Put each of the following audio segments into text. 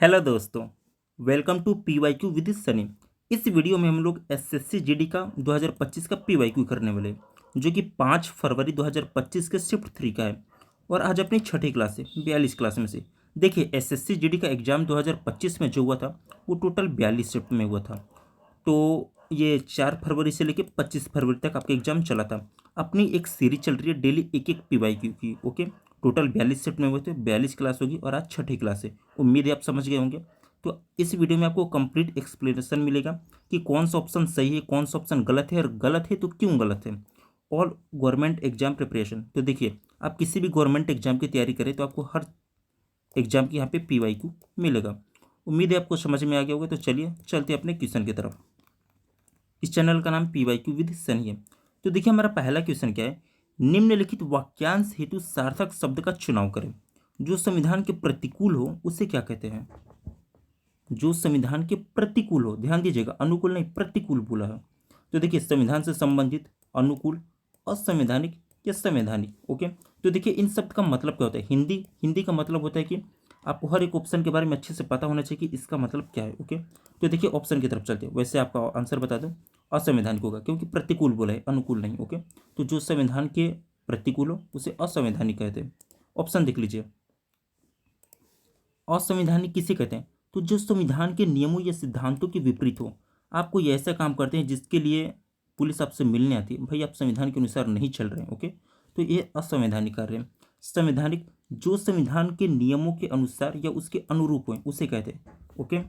Hello दोस्तों। Welcome to PYQ with Sunny. इस video में हम लोग एसएससी जीडी का 2025 का पीवाईक्यू करने वाले जो कि 5 फरवरी 2025 के शिफ्ट 3 का है। और आज अपनी छठी क्लास है, 42 क्लास में से। देखिए, एसएससी जीडी का एग्ज़ाम 2025 में जो हुआ था वो टोटल 42 शिफ्ट में हुआ था। तो ये 4 फरवरी से लेकर 25 फरवरी तक आपका एग्जाम चला था। अपनी एक सीरीज चल रही है डेली एक एक पीवाईक्यू की। ओके, टोटल 42 शिफ्ट में हुए थे, 42 क्लास होगी और आज छठी क्लास है। उम्मीद है आप समझ गए होंगे। तो इस वीडियो में आपको कंप्लीट एक्सप्लेनेशन मिलेगा कि कौन सा ऑप्शन सही है, कौन सा ऑप्शन गलत है, और गलत है तो क्यों गलत है। All government exam preparation. तो देखिए, आप किसी भी गवर्नमेंट एग्जाम की तैयारी करें तो आपको हर एग्जाम की यहाँ पे पीवाईक्यू मिलेगा। उम्मीद है आपको समझ में आ गया होगा। तो चलिए चलते हैं अपने क्वेश्चन की तरफ। इस चैनल का नाम पीवाईक्यू विद सनी है। तो देखिए, हमारा पहला क्वेश्चन क्या है। निम्नलिखित वाक्यांश हेतु सार्थक शब्द का चुनाव करें। जो संविधान के प्रतिकूल हो उसे क्या कहते हैं। जो संविधान के प्रतिकूल हो, ध्यान दीजिएगा, अनुकूल नहीं, प्रतिकूल बोला है। तो देखिए, संविधान से संबंधित, अनुकूल, असंवैधानिक या संवैधानिक। ओके, तो देखिए इन शब्द का मतलब क्या होता है। हिंदी हिंदी का मतलब होता है कि आपको हर एक ऑप्शन के बारे में अच्छे से पता होना चाहिए कि इसका मतलब क्या है। ओके, तो देखिए ऑप्शन की तरफ चलते हैं। वैसे आपका आंसर बता दो, असंवैधानिक होगा क्योंकि प्रतिकूल बोला है, अनुकूल नहीं। ओके, तो जो संविधान के प्रतिकूल हो उसे असंवैधानिक कहते हैं। ऑप्शन देख लीजिए, असंवैधानिक किसे कहते हैं। तो जो संविधान के नियमों या सिद्धांतों के विपरीत हो, आप कोई ऐसा काम करते हैं जिसके लिए पुलिस आपसे मिलने आती है, भाई आप संविधान के अनुसार नहीं चल रहे हैं। ओके, तो ये असंवैधानिक कार्य है। संवैधानिक, जो संविधान के नियमों के अनुसार या उसके अनुरूप हो उसे कहते हैं। ओके,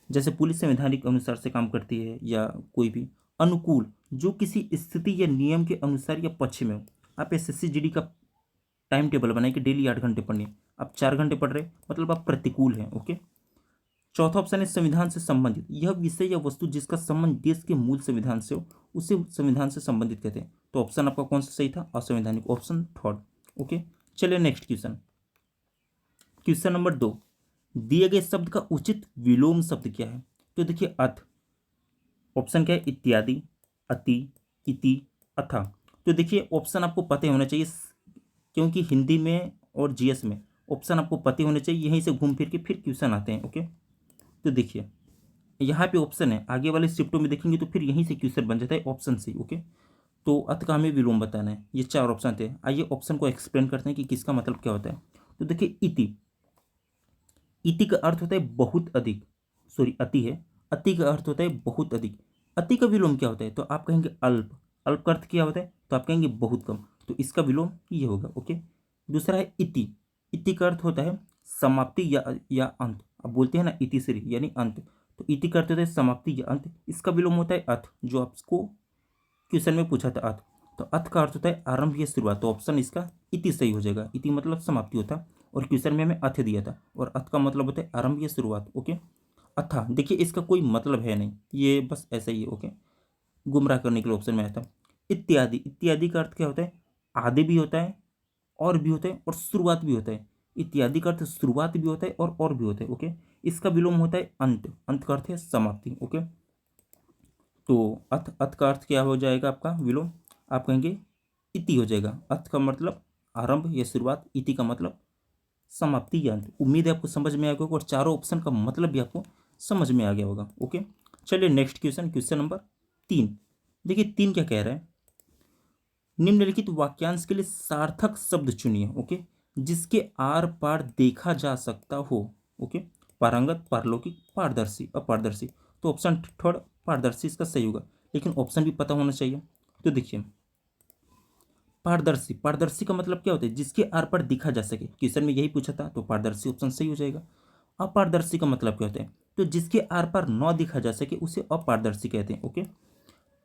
जैसे पुलिस संवैधानिक अनुसार से काम करती है या कोई भी। अनुकूल, जो किसी स्थिति या नियम के अनुसार या पक्ष में हो। आप एसएससी जीडी का टाइम टेबल बनाए कि डेली 8 घंटे पढ़ने, आप 4 घंटे पढ़ रहे, मतलब आप प्रतिकूल हैं। ओके, चौथा ऑप्शन है संविधान से संबंधित, यह विषय या वस्तु जिसका संबंध देश के मूल संविधान से हो उसे संविधान से संबंधित कहते हैं। तो ऑप्शन आपका कौन सा सही था, असंवैधानिक, ऑप्शन थर्ड। ओके, चलिए नेक्स्ट क्वेश्चन। क्वेश्चन नंबर 2, दिए गए शब्द का उचित विलोम शब्द क्या है। तो देखिए, अथ, ऑप्शन क्या है, इत्यादि, अति, इति, अथा। तो देखिए ऑप्शन आपको पते होना चाहिए क्योंकि हिंदी में और जीएस में ऑप्शन आपको पते होने चाहिए, यहीं से घूम फिर के फिर क्वेश्चन आते हैं। ओके, तो देखिए यहाँ पे ऑप्शन है, आगे वाले शिफ्टों में देखेंगे तो फिर यहीं से क्वेश्चन बन जाता है ऑप्शन सी। ओके, तो अत का हमें विलोम बताना है। ये 4 ऑप्शन थे, आइए ऑप्शन को एक्सप्लेन करते हैं कि किसका मतलब क्या होता है। तो देखिए, इति, इति का अर्थ होता है बहुत अधिक, सॉरी अति है, अति का अर्थ होता है बहुत अधिक। अति का विलोम क्या होता है, तो आप कहेंगे अल्प, अल्प का अर्थ क्या होता है, तो आप कहेंगे बहुत कम, तो इसका विलोम ये होगा। ओके, दूसरा है इति, इति का अर्थ होता है समाप्ति या अंत। अब बोलते हैं ना इतिश्री यानी अंत, तो इति का अर्थ होता है समाप्ति या अंत, इसका विलोम होता है अथ, जो आपको क्वेश्चन में पूछा था अथ। तो अथ का अर्थ होता है आरंभ या शुरुआत, तो ऑप्शन इसका इति सही हो जाएगा। इति मतलब समाप्ति होता है और क्वेश्चन में हमें अथ दिया था, और अथ का मतलब होता है आरंभ या शुरुआत। ओके, अथा, देखिए इसका कोई मतलब है नहीं, ये बस ऐसा ही है। ओके, गुमराह करने के लिए ऑप्शन में आया था। इत्यादि, इत्यादि का अर्थ क्या होता है, आदि भी होता है, और भी होता है, और शुरुआत भी होता है। इत्यादि का अर्थ शुरुआत भी होता है और भी होता है। ओके, इसका विलोम होता है अंत, अंत का अर्थ है समाप्ति। ओके, तो अथ, अथ का अर्थ क्या हो जाएगा आपका विलोम, आप कहेंगे इति हो जाएगा। अथ का मतलब आरंभ या शुरुआत, इति का मतलब समाप्ति या अंत। उम्मीद है आपको समझ में आ गया होगा और चारों ऑप्शन का मतलब भी आपको समझ में आ गया होगा। ओके, चलिए नेक्स्ट क्वेश्चन, क्वेश्चन नंबर 3। देखिए 3 क्या कह रहा है। निम्नलिखित वाक्यांश के लिए सार्थक शब्द चुनिए। ओके, जिसके आर पार देखा जा सकता हो। ओके, पारंगत, पारलौकिक, पारदर्शी, अपारदर्शी। तो ऑप्शन थर्ड पारदर्शी इसका सही होगा, लेकिन ऑप्शन भी पता होना चाहिए। तो देखिए, पारदर्शी, पारदर्शी का मतलब क्या होता है, जिसके आर पार दिखा जा सके, क्वेश्चन में यही पूछा था, तो पारदर्शी ऑप्शन सही हो जाएगा। अपारदर्शी का मतलब क्या होता है, तो जिसके आर पार न दिखा जा सके उसे अपारदर्शी कहते हैं। ओके,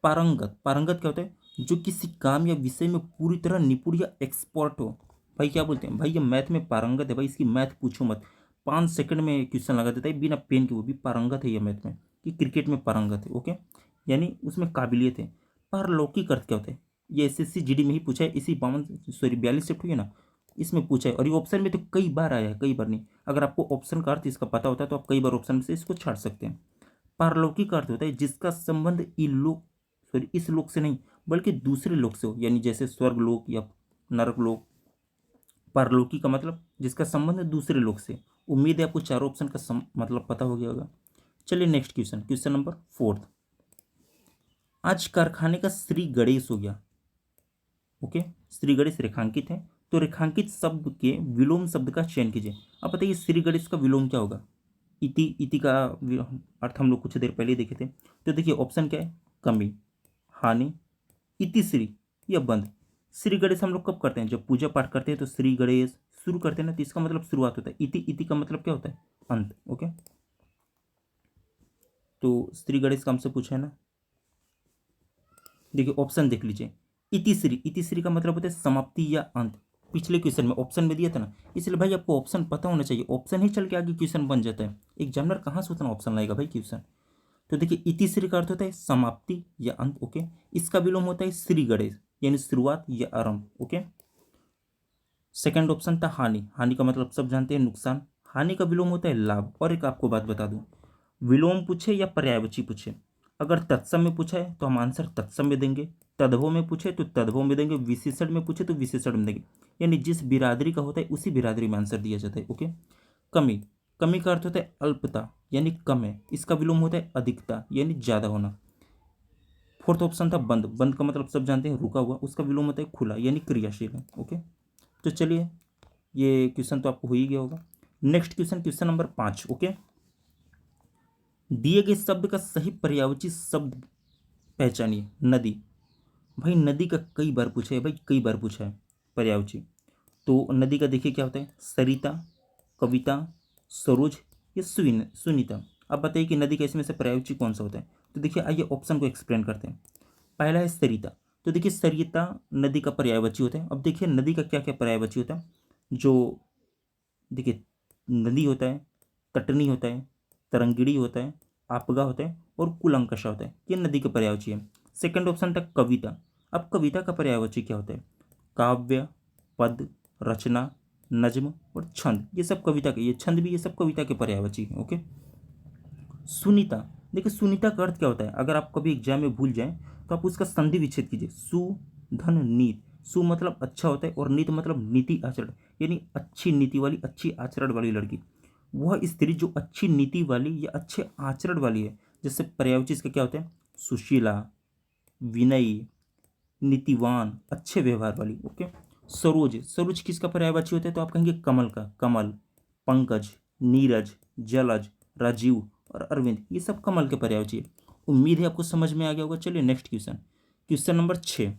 पारंगत, पारंगत क्या होता है, जो किसी काम या विषय में पूरी तरह निपुण या एक्सपर्ट हो। भाई क्या बोलते हैं, भाई ये मैथ में पारंगत है, भाई इसकी मैथ पूछो मत, 5 सेकंड में क्वेश्चन लगा देता है बिना पेन के, वो भी पारंगत है ये मैथ में। कि क्रिकेट में पारंगत है। ओके, यानी उसमें काबिलियत है। पारलौकिक अर्थ क्या होता है, ये एसएससी जीडी में ही पूछा है, इसी 42 शिफ्ट हुई है ना, इसमें पूछा है, और ये ऑप्शन में तो कई बार आया है, कई बार नहीं। अगर आपको ऑप्शन का अर्थ इसका पता होता है तो आप कई बार ऑप्शन से इसको छाड़ सकते हैं। पारलौकिक अर्थ होता है जिसका संबंध इलोक, सॉरी इस लोक से नहीं बल्कि दूसरे लोक से हो, यानी जैसे स्वर्ग लोक या नरक लोक। पारलौकिक का मतलब जिसका संबंध दूसरे लोक से, उम्मीद है आपको चारों ऑप्शन का मतलब पता हो गया होगा। चलिए नेक्स्ट क्वेश्चन, क्वेश्चन नंबर 4। आज कारखाने का श्री गणेश हो गया। ओके, श्री गणेश रेखांकित है, तो रेखांकित शब्द के विलोम शब्द का चयन कीजिए। अब बताइए श्री गणेश का विलोम क्या होगा। इति, इति का अर्थ हम लोग कुछ देर पहले देखे थे। तो देखिए ऑप्शन क्या है, कमी, हानि, इति श्री या बंद। श्री गणेश हम लोग कब करते हैं, जब पूजा पाठ करते हैं तो श्री गणेश शुरू करते हैं ना, तो इसका मतलब शुरुआत होता है। इति, इति का मतलब क्या होता है, अंत। ओके, तो श्री गणेश का हमसे पूछा है ना, देखिए ऑप्शन देख लीजिए। इतिश्री, इतिश्री का मतलब होता है समाप्ति या अंत। पिछले क्वेश्चन में ऑप्शन में दिया था ना, इसलिए भाई आपको ऑप्शन पता होना चाहिए, ऑप्शन ही चल के आगे क्वेश्चन बन जाता है। एग्जामिनर कहाँ से उतना ऑप्शन लाएगा भाई क्वेश्चन। तो देखिए इतिश्री का अर्थ होता है समाप्ति या अंत। ओके, इसका विलोम होता है श्री गणेश यानी शुरुआत या आरंभ। ओके, सेकंड ऑप्शन था हानि, हानि का मतलब सब जानते हैं नुकसान। हानि का विलोम होता है लाभ। और एक आपको बात बता दूं, विलोम पूछे या पर्यायवाची पूछे, अगर तत्सम में पूछा है तो हम आंसर तत्सम में देंगे, तद्भव में पूछे तो तद्भव में देंगे, विशेषण में पूछे तो विशेषण में देंगे। यानी जिस बिरादरी का होता है उसी बिरादरी में आंसर दिया जाता है। ओके, कमी, कमी का अर्थ होता है अल्पता यानी कम है, इसका विलोम होता है अधिकता यानी ज़्यादा होना। फोर्थ ऑप्शन था बंद, बंद का मतलब सब जानते हैं रुका हुआ, उसका विलोम होता है खुला यानी क्रियाशील है। ओके, तो चलिए ये क्वेश्चन तो आपको हो ही गया होगा। Next question, question number 5। Okay, दिए गए शब्द का सही पर्यायवाची शब्द पहचानिए। नदी, भाई नदी का कई बार पूछा है, भाई कई बार पूछा है पर्यायवाची। तो नदी का देखिए क्या होता है, सरिता, कविता, सरोज या सुनीता। अब बताइए कि नदी का इसमें से पर्यायवाची कौन सा होता है। तो देखिए आइए ऑप्शन को एक्सप्लेन करते हैं। पहला है सरिता, तो देखिए सरिता नदी का पर्यायवाची होता है। अब देखिए नदी का क्या क्या पर्यायवाची होता है, जो देखिए नदी होता है, तटनी होता है, तरंगिणी होता है, आपगा होता है और कुलंकषा होता है, ये नदी का पर्यायवाची है। सेकंड ऑप्शन था कविता। अब कविता का पर्यायवाची क्या होता है, काव्य, पद, रचना, नज्म और छंद, ये सब कविता के, ये छंद भी ये सब कविता के पर्यायवाची है। ओके, सुनीता, देखिए सुनीता का अर्थ क्या होता है, अगर आप कभी एग्जाम में भूल जाएं तो आप उसका संधि विच्छेद कीजिए। सु धन नीत, सु मतलब अच्छा होता है और नीत मतलब नीति आचरण, यानी अच्छी नीति वाली, अच्छी आचरण वाली लड़की। वह स्त्री जो अच्छी नीति वाली या अच्छे आचरण वाली है। जैसे पर्यायवाची इसका क्या होता है, सुशीला, विनयी, नीतिवान, अच्छे व्यवहार वाली। ओके, सरोज, सरोज किसका पर्यायवाची होता है, तो आप कहेंगे कमल का, कमल, पंकज, नीरज, जलज, राजीव और अरविंद, ये सब कमल के पर्यायवाची है। उम्मीद है आपको समझ में आ गया होगा। चलिए next question, question number 6।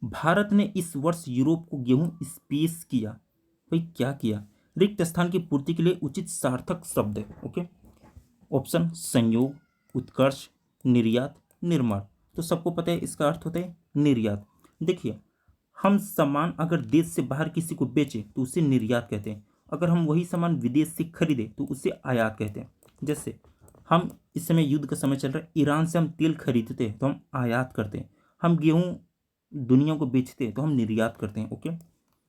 Bharat ने इस वर्ष यूरोप को गेहूं स्पेश किया। भाई क्या किया, रिक्त स्थान की पूर्ति के लिए उचित सार्थक शब्द है। ओके, ऑप्शन संयोग, उत्कर्ष, निर्यात, निर्माण। तो सबको पता है इसका अर्थ होता है निर्यात। देखिए हम सामान अगर देश से बाहर किसी को बेचें तो उसे निर्यात कहते हैं, अगर हम वही सामान विदेश से खरीदें तो उसे आयात कहते हैं। जैसे हम इस समय युद्ध का समय चल रहा है, ईरान से हम तेल खरीदते हैं तो हम आयात करते हैं, हम गेहूं दुनिया को बेचते हैं तो हम निर्यात करते हैं। ओके,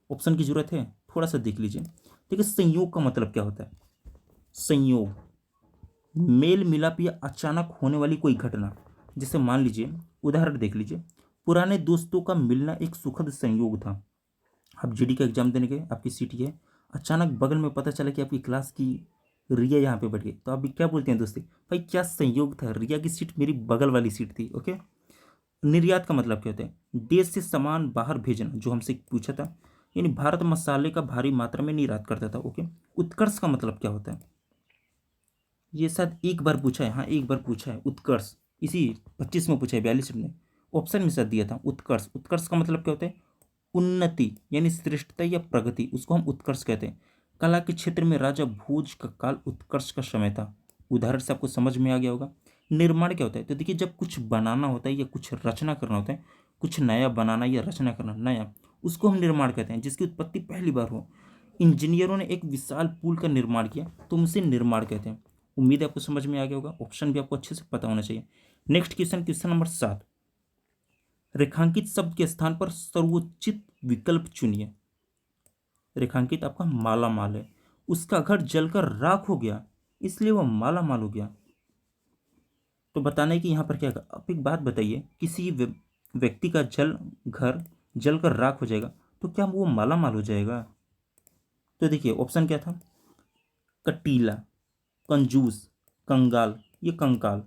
ऑप्शन की जरूरत है, थोड़ा सा देख लीजिए। देखिए संयोग का मतलब क्या होता है, संयोग मेल मिलाप या अचानक होने वाली कोई घटना। जैसे मान लीजिए, उदाहरण देख लीजिए, पुराने दोस्तों का मिलना एक सुखद संयोग था। आप जीडी का एग्जाम देने गए, आपकी सीटी है, अचानक बगल में पता चला कि आपकी क्लास की रिया यहाँ पे बैठ गई, तो आप भी क्या बोलते हैं दोस्ती, भाई क्या संयोग था, रिया की सीट मेरी बगल वाली सीट थी। ओके, निर्यात का मतलब क्या होता है, देश से सामान बाहर भेजना, जो हमसे पूछा था, यानी भारत मसाले का भारी मात्रा में निर्यात करता था। ओके, उत्कर्ष का मतलब क्या होता है, ये शायद एक बार पूछा है, हाँ एक बार पूछा है उत्कर्ष, इसी 25 में पूछा है, 42 में ऑप्शन में शायद दिया था उत्कर्ष। उत्कर्ष का मतलब क्या होता है, उन्नति यानी श्रेष्ठता या प्रगति, उसको हम उत्कर्ष कहते हैं। कला के क्षेत्र में राजा भोज का काल उत्कर्ष का समय था। उदाहरण से आपको समझ में आ गया होगा। निर्माण क्या होता है, तो देखिए जब कुछ बनाना होता है या कुछ रचना करना होता है, कुछ नया बनाना या रचना करना नया, उसको हम निर्माण कहते हैं, जिसकी उत्पत्ति पहली बार हो। इंजीनियरों ने एक विशाल पुल का निर्माण किया तो हम उसे निर्माण कहते हैं। उम्मीद है आपको समझ में आ गया होगा, ऑप्शन भी आपको अच्छे से पता होना चाहिए। Next question, question number 7। रेखांकित शब्द के स्थान पर सर्वोचित विकल्प चुनिए। रेखांकित आपका माला माल है, उसका घर जलकर राख हो गया इसलिए वह माला माल हो गया। तो बताना है कि यहाँ पर क्या है। आप एक बात बताइए, किसी व्यक्ति का घर जलकर राख हो जाएगा तो क्या वो माला माल हो जाएगा। तो देखिए ऑप्शन क्या था, कटीला, कंजूस, कंगाल, ये कंकाल।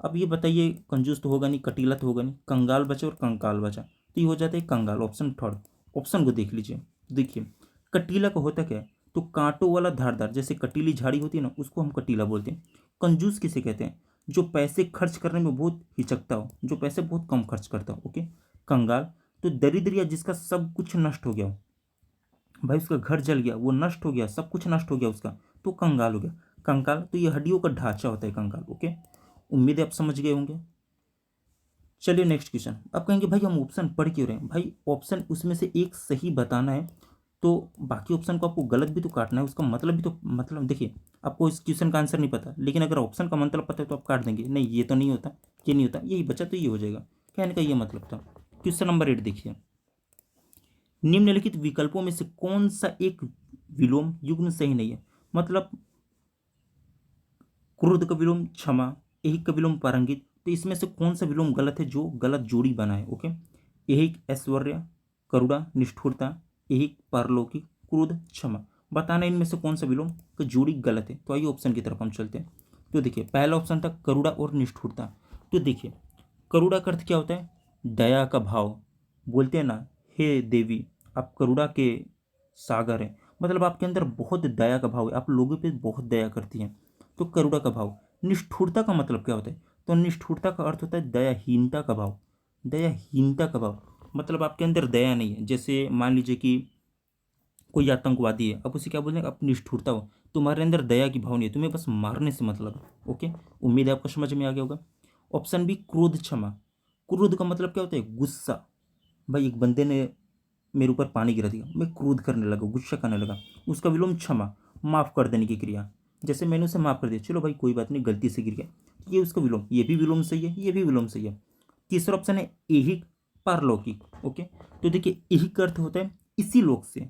अब ये बताइए, कंजूस तो होगा नहीं, कटीला तो होगा नहीं, कंगाल बचा और कंकाल बचा, तो ये हो जाता है कंगाल, ऑप्शन थर्ड। ऑप्शन को देख लीजिए। देखिए कटीला का होता क्या है, तो कांटों वाला धारदार, जैसे कटीली झाड़ी होती है ना, उसको हम कटीला बोलते हैं। कंजूस किसे कहते हैं, जो पैसे खर्च करने में बहुत हिचकता हो, जो पैसे बहुत कम खर्च करता हो। ओके। कंगाल, तो दरिद्र या जिसका सब कुछ नष्ट हो गया हो, भाई उसका घर जल गया, वो नष्ट हो गया, सब कुछ नष्ट हो गया उसका, तो कंगाल हो गया। कंकाल, तो ये हड्डियों का ढांचा होता है कंकाल। ओके, उम्मीद है आप समझ गए होंगे। चलिए नेक्स्ट क्वेश्चन। अब कहेंगे भाई हम ऑप्शन पढ़ क्यों रहे हैं, भाई ऑप्शन उसमें से एक सही बताना है, तो बाकी ऑप्शन को आपको गलत भी तो काटना है, उसका मतलब भी तो, मतलब देखिए आपको इस क्वेश्चन का आंसर नहीं पता, लेकिन अगर ऑप्शन का मतलब पता है तो आप काट देंगे, नहीं ये तो नहीं होता, ये नहीं होता, यही बचा तो ये हो जाएगा, कहने का ये मतलब था। क्वेश्चन नंबर 8 देखिए, निम्नलिखित विकल्पों में से कौन सा एक विलोम युग्म सही नहीं है, मतलब क्रोध का विलोम क्षमा, ऐहिक का विलोम पारंगित, तो इसमें से कौन सा विलोम गलत है जो गलत जोड़ी बना है। ओके, ऐहिक ऐश्वर्य, करुणा निष्ठुरता, ऐहिक पारलौकिक, क्रोध क्षमा, बताना इनमें से कौन सा विलोम का जोड़ी गलत है। तो आइए ऑप्शन की तरफ हम चलते हैं। तो देखिए पहला ऑप्शन था करुणा और निष्ठुरता। तो देखिए करुणा का अर्थ क्या होता है, दया का भाव, बोलते हैं ना, हे देवी आप करुणा के सागर हैं, मतलब आपके अंदर बहुत दया का भाव है, आप लोगों पे बहुत दया करती हैं, तो करुणा का भाव। निष्ठुरता का मतलब क्या होता है, तो निष्ठुरता का अर्थ होता है दयाहीनता का भाव, दयाहीनता का भाव, मतलब आपके अंदर दया नहीं है। जैसे मान लीजिए कि कोई आतंकवादी है, अब उसे क्या बोलेंगे, आप निष्ठुरता हो, तुम्हारे अंदर दया की भाव नहीं है, तुम्हें बस मारने से मतलब है। ओके, उम्मीद है आपको समझ में आ गया होगा। ऑप्शन बी क्रोध क्षमा, क्रोध का मतलब क्या होता है, गुस्सा, भाई एक बंदे ने मेरे ऊपर पानी गिरा दिया, मैं क्रोध करने लगा, गुस्सा करने लगा, उसका विलोम क्षमा, माफ कर देने की क्रिया, जैसे मैंने उसे माफ कर दिया, चलो भाई कोई बात नहीं गलती से गिर गया, ये उसका विलोम, ये भी विलोम सही है, ये भी विलोम सही है। तीसरा ऑप्शन है ऐहिक पारलौकिक। ओके, तो देखिए ऐहिक का अर्थ होता है इसी लोक से,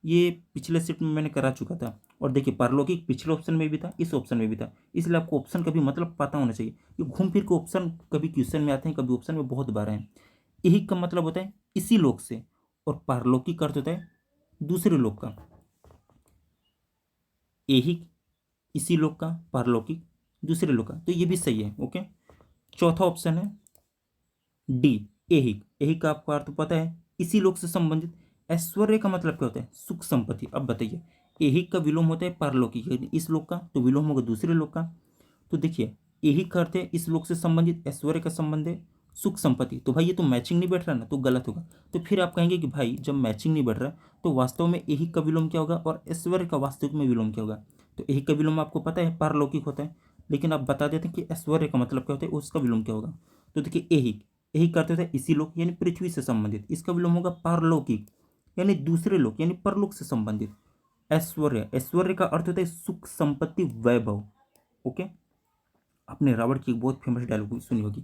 ये पिछले सेट में मैंने करा चुका था, और देखिए पारलौकिक पिछले ऑप्शन में भी था, इस ऑप्शन में भी था, इसलिए आपको ऑप्शन का भी मतलब पता होना चाहिए, ये घूम फिर के ऑप्शन कभी क्वेश्चन में आते हैं, कभी ऑप्शन में बहुत बार हैं। ऐहिक का मतलब होता है इसी लोक से, और पारलौकिक का अर्थ होता है दूसरे लोक का। ऐहिक इसी लोक का, पारलौकिक दूसरे लोक का, तो ये भी सही है। ओके, चौथा ऑप्शन है डी ऐहिक। ऐहिक का आपको अर्थ पता है इसी लोक से संबंधित। ऐश्वर्य का मतलब क्या होता है, सुख संपत्ति। अब बताइए ऐहिक का विलोम होता है पारलौकिक, यानी इस लोक का, तो विलोम होगा दूसरे लोक का। तो देखिए ऐहिक का अर्थ है इस लोक से संबंधित, ऐश्वर्य का संबंध है सुख संपत्ति, तो भाई ये तो मैचिंग नहीं बैठ रहा ना, तो गलत होगा। तो फिर आप कहेंगे कि भाई जब मैचिंग नहीं बैठ रहा तो वास्तव में ऐहिक का विलोम क्या होगा और ऐश्वर्य का वास्तविक में विलोम क्या होगा। तो ऐहिक का विलोम आपको पता है पारलौकिक होता है, लेकिन आप बता देते हैं कि ऐश्वर्य का मतलब क्या होता है, उसका विलोम क्या होगा। तो देखिए ऐहिक, ऐहिक का अर्थ होता है इसी लोक यानी पृथ्वी से संबंधित, इसका विलोम होगा पारलौकिक यानी दूसरे लोक यानी परलोक से संबंधित। ऐश्वर्य, ऐश्वर्य का अर्थ होता है सुख संपत्ति वैभव। ओके, आपने रावण की एक बहुत फेमस डायलॉग सुनी होगी,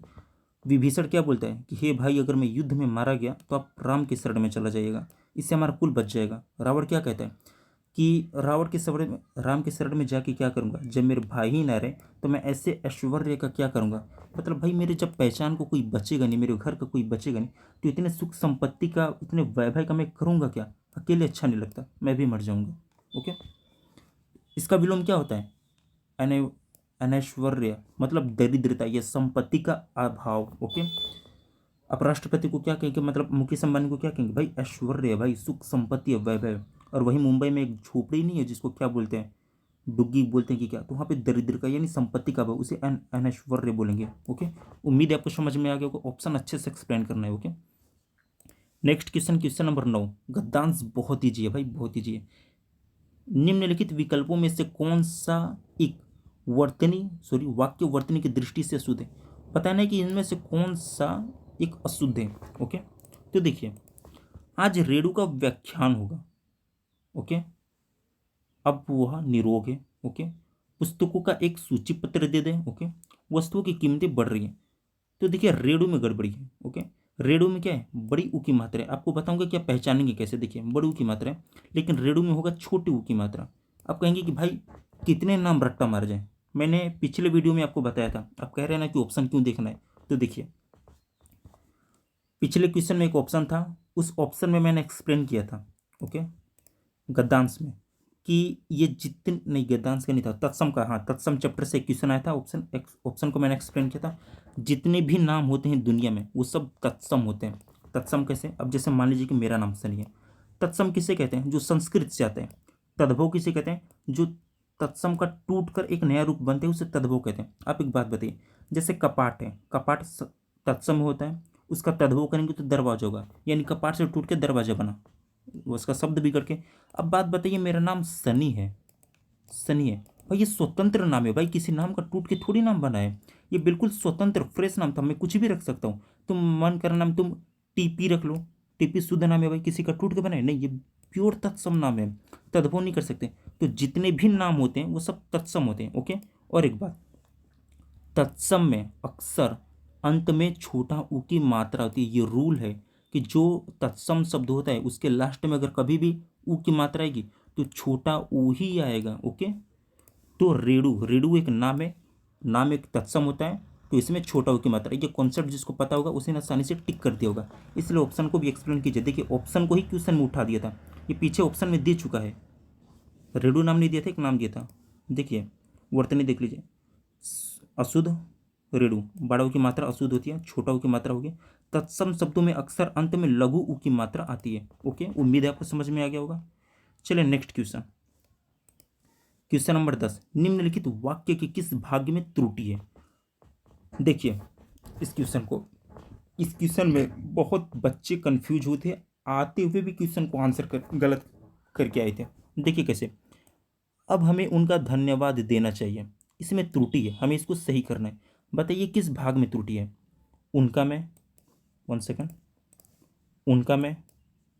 विभीषण क्या बोलता है कि हे भाई अगर मैं युद्ध में मारा गया तो आप राम के शरण में चला जाइएगा, इससे हमारा कुल बच जाएगा। रावण क्या कहता है कि रावण के शरण में, राम के शरण में जाके क्या करूंगा, जब मेरे भाई ही ना रहे तो मैं ऐसे ऐश्वर्य का क्या करूंगा, मतलब भाई मेरे जब पहचान को कोई बचेगा नहीं, मेरे घर का कोई बचेगा नहीं, तो इतने सुख संपत्ति का, इतने वैभव का मैं करूंगा क्या, अकेले अच्छा नहीं लगता, मैं भी मर जाऊंगा। ओके, इसका विलोम क्या होता है, अने अनैश्वर्य मतलब दरिद्रता या संपत्ति का अभाव। ओके, अब राष्ट्रपति को क्या कहेंगे, मतलब मुकेश अंबानी को क्या कहेंगे, भाई ऐश्वर्य है, भाई सुख संपत्ति है, वैभव। और वही मुंबई में एक झोपड़ी नहीं है जिसको क्या बोलते हैं, डुग्गी बोलते हैं कि क्या, तो वहाँ पे दरिद्र का यानी संपत्ति का अभाव, उसे अनैश्वर्य बोलेंगे। ओके, उम्मीद है आपको समझ में आ गया होगा, ऑप्शन अच्छे से एक्सप्लेन करना है। Okay, next question, question number 9, गद्दांश बहुत ईजी है भाई, बहुत ईजी है। निम्नलिखित विकल्पों में से कौन सा एक वाक्य वर्तनी की दृष्टि से अशुद्ध है, बताना है कि इनमें से कौन सा एक अशुद्ध है। ओके, तो देखिए आज रेणु का व्याख्यान होगा। ओके, अब वह निरोग है। ओके, पुस्तकों का एक सूची पत्र दे दें। ओके, वस्तुओं की कीमतें बढ़ रही हैं, तो देखिए रेणु में गड़बड़ी है। ओके, रेणु में क्या है, बड़ी ऊ की मात्रा है, आपको बताऊंगा क्या पहचानेंगे कैसे। देखिए बड़ी ऊ की मात्रा है, लेकिन रेणु में होगा छोटी ऊ की मात्रा। आप कहेंगे कि भाई कितने नाम रट्टा मार जाए, मैंने पिछले वीडियो में आपको बताया था, आप कह रहे हैं ना कि ऑप्शन क्यों देखना है, तो देखिए पिछले क्वेश्चन में एक ऑप्शन था, उस ऑप्शन में मैंने एक्सप्लेन किया था। ओके, गद्यांश में कि ये जितने नहीं, गद्यांश का नहीं था, तत्सम का, हाँ तत्सम चैप्टर से क्वेश्चन आया था। ऑप्शन को मैंने एक्सप्लेन किया था। जितने भी नाम होते हैं दुनिया में वो सब तत्सम होते हैं। तत्सम कैसे? अब जैसे मान लीजिए कि मेरा नाम सनी है, तत्सम किसे कहते हैं? जो संस्कृत से आते हैं। तद्भव किसे कहते हैं? जो तत्सम का टूट कर एक नया रूप बनते हैं उसे तद्भव कहते हैं। आप एक बात बताइए, जैसे कपाट है, कपाट तत्सम में होता है, उसका तद्भव करेंगे तो दरवाजा होगा, यानी कपाट से टूट के दरवाजा बना, वो उसका शब्द बिगड़ के। अब बात बताइए, मेरा नाम सनी है, सनी है भाई, ये स्वतंत्र नाम है भाई, किसी नाम का टूट के थोड़ी नाम बना है। ये बिल्कुल स्वतंत्र फ्रेश नाम था, मैं कुछ भी रख सकता हूँ। तुम मन कर नाम तुम टीपी रख लो, टीपी शुद्ध नाम है भाई, किसी का टूट के बना है? नहीं, ये प्योर तत्सम नाम है, तद्भव नहीं कर सकते। तो जितने भी नाम होते हैं वो सब तत्सम होते हैं। ओके, और एक बात, तत्सम में अक्सर अंत में छोटा ऊ की मात्रा होती है। ये रूल है कि जो तत्सम शब्द होता है उसके लास्ट में अगर कभी भी ऊ की मात्रा आएगी तो छोटा ऊ ही आएगा। ओके, तो रेडू, रेडू एक नाम है, नाम एक तत्सम होता है, तो इसमें छोटा ऊ की मात्रा। ये कॉन्सेप्ट जिसको पता होगा उसे आसानी से टिक कर दिया होगा। इसलिए ऑप्शन को भी एक्सप्लेन कीजिए। देखिए ऑप्शन को ही क्वेश्चन में उठा दिया था, ये पीछे ऑप्शन में दे चुका है। रेडू नाम नहीं दिया था, एक नाम दिया था। देखिए वर्तनी देख लीजिए, अशुद्ध रेणु, बड़ा ऊ की मात्रा अशुद्ध होती है, छोटा ऊ की मात्रा होगी। तत्सम शब्दों में अक्सर अंत में लघु ऊ की मात्रा आती है। ओके, उम्मीद है आपको समझ में आ गया होगा। चलिए नेक्स्ट क्वेश्चन, क्वेश्चन नंबर 10, निम्नलिखित वाक्य के किस भाग में त्रुटि है? देखिए इस क्वेश्चन को, इस क्वेश्चन में बहुत बच्चे कंफ्यूज हुए थे, आते हुए भी क्वेश्चन को आंसर कर गलत करके आए थे। देखिए कैसे, अब हमें उनका धन्यवाद देना चाहिए, इसमें त्रुटि है, हमें इसको सही करना है। बताइए किस भाग में त्रुटि है? उनका में, 1 सेकंड, उनका में,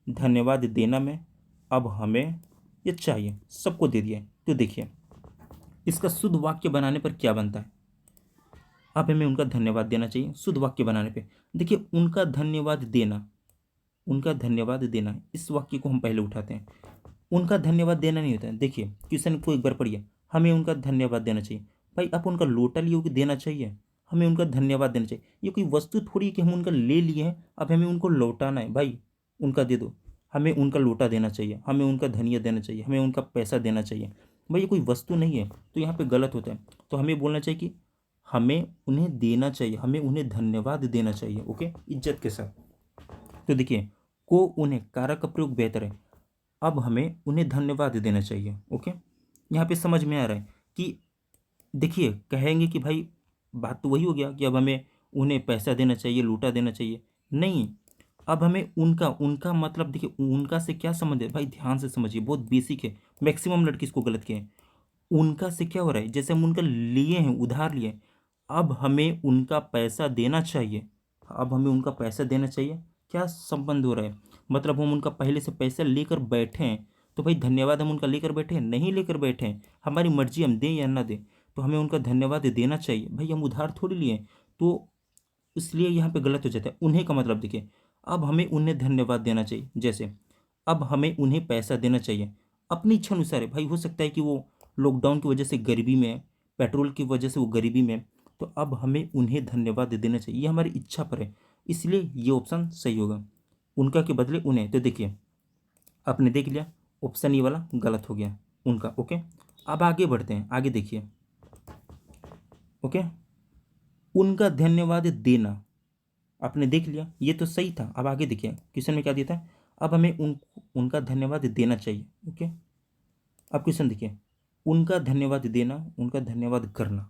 धन्यवाद देना में, अब हमें ये चाहिए, सबको दे दिया है। तो देखिए इसका शुद्ध वाक्य बनाने पर क्या बनता है? अब हमें उनका धन्यवाद देना चाहिए शुद्ध वाक्य बनाने पे। देखिए उनका धन्यवाद देना, उनका धन्यवाद देना, इस वाक्य को हम पहले उठाते हैं। उनका धन्यवाद देना नहीं होता है। देखिए क्वेश्चन को एक बार पढ़िए, हमें उनका धन्यवाद देना चाहिए। भाई आप उनका लोटा लिए हो कि देना चाहिए? हमें उनका धन्यवाद देना चाहिए। ये कोई वस्तु थोड़ी है कि हम उनका ले लिए हैं, अब हमें उनको लौटाना है। भाई उनका दे दो, हमें उनका लोटा देना चाहिए, हमें उनका धनिया देना चाहिए, हमें उनका पैसा देना चाहिए। भाई ये कोई वस्तु नहीं है, तो यहाँ पे गलत होता है। तो हमें बोलना चाहिए कि हमें उन्हें देना चाहिए, हमें उन्हें धन्यवाद देना चाहिए। ओके, इज्जत के साथ। तो देखिए को उन्हें कारक का प्रयोग बेहतर है, अब हमें उन्हें धन्यवाद देना चाहिए। ओके, यहाँ पे समझ में आ रहा है कि देखिए कहेंगे कि भाई बात तो वही हो गया कि अब हमें उन्हें पैसा देना चाहिए, लूटा देना चाहिए। नहीं, अब हमें उनका, उनका मतलब देखिए उनका से क्या संबंध है भाई, ध्यान से समझिए, बहुत बेसिक है, मैक्सिमम लड़के इसको गलत किए हैं। उनका से क्या हो रहा है, जैसे हम उनका लिए हैं, उधार लिए, अब हमें उनका पैसा देना चाहिए, अब हमें उनका पैसा देना चाहिए। क्या संबंध हो रहा है? मतलब हम उनका पहले से पैसा लेकर बैठे हैं, तो भाई धन्यवाद हम उनका लेकर बैठे हैं? नहीं लेकर बैठे हैं, हमारी मर्जी, हम दें या ना दें, तो हमें उनका धन्यवाद देना चाहिए। भाई हम उधार थोड़ी लिए हैं, तो इसलिए यहाँ पे गलत हो जाता है। उन्हें का मतलब देखिए, अब हमें उन्हें धन्यवाद देना चाहिए, जैसे अब हमें उन्हें पैसा देना चाहिए, अपनी इच्छा अनुसार है। भाई हो सकता है कि वो लॉकडाउन की वजह से गरीबी में है, पेट्रोल की वजह से वो गरीबी में है, तो अब हमें उन्हें धन्यवाद देना चाहिए, ये हमारी इच्छा पर है, इसलिए ये ऑप्शन सही होगा। उनका के बदले उन्हें, तो देखिए आपने देख लिया ऑप्शन ये वाला गलत हो गया, उनका। ओके, अब आगे बढ़ते हैं, आगे देखिए। ओके, उनका धन्यवाद देना आपने देख लिया, ये तो सही था। अब आगे देखिए क्वेश्चन में क्या दिया था, अब हमें उनका धन्यवाद देना चाहिए। ओके, अब क्वेश्चन देखिए, उनका धन्यवाद देना, उनका धन्यवाद करना,